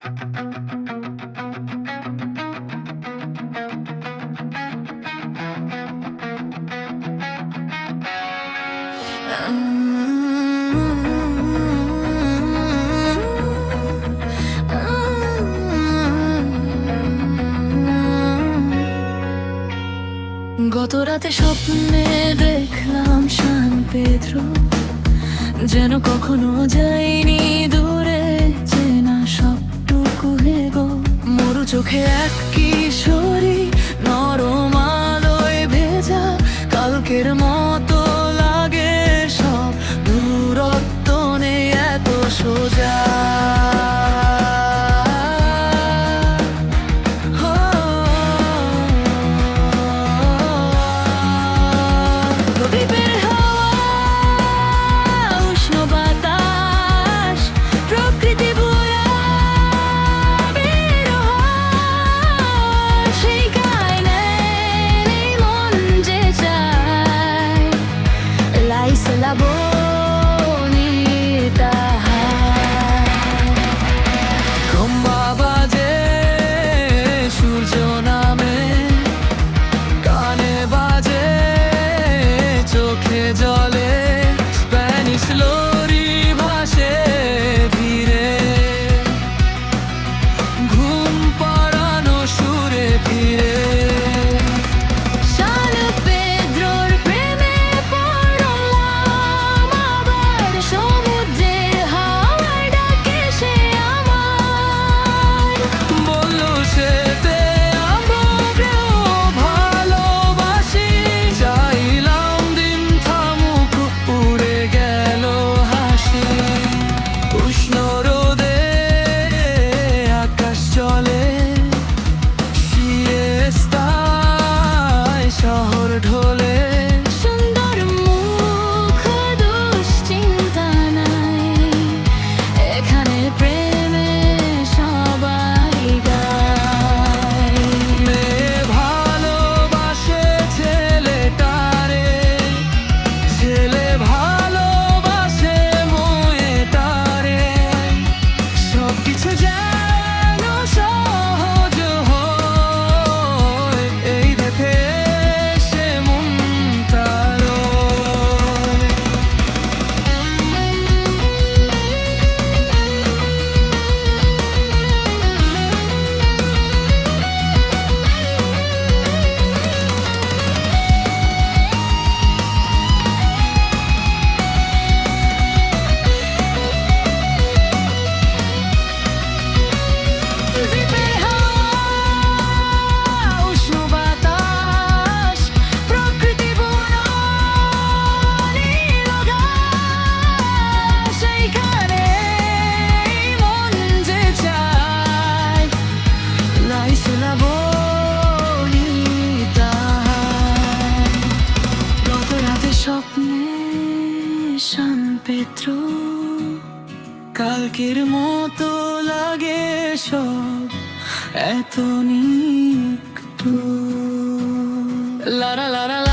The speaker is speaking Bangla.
গত রাতে স্বপ্নে দেখলাম সান পেদ্রো, যেন কখনো যাইনি দূরে, চেনা সবটুকু হেগো। মরু চোখে এক কিশোরী, নরম আলোয় ভেজা, কালকের মতো লাগে সব, দূরত্ব নেই এত সোজা। La bonita খম্বা বাজে সূর্য নামে, কানে বাজে চোখে জলে, স্প্যানিশ লরি ভাসে ধীরে, ঘুম পাড়ানো সুরে ফিরে। স্বপ্নে সান পেদ্রো, কালকের মতো লাগে সব, এত নিকটু। লা লা লা লা।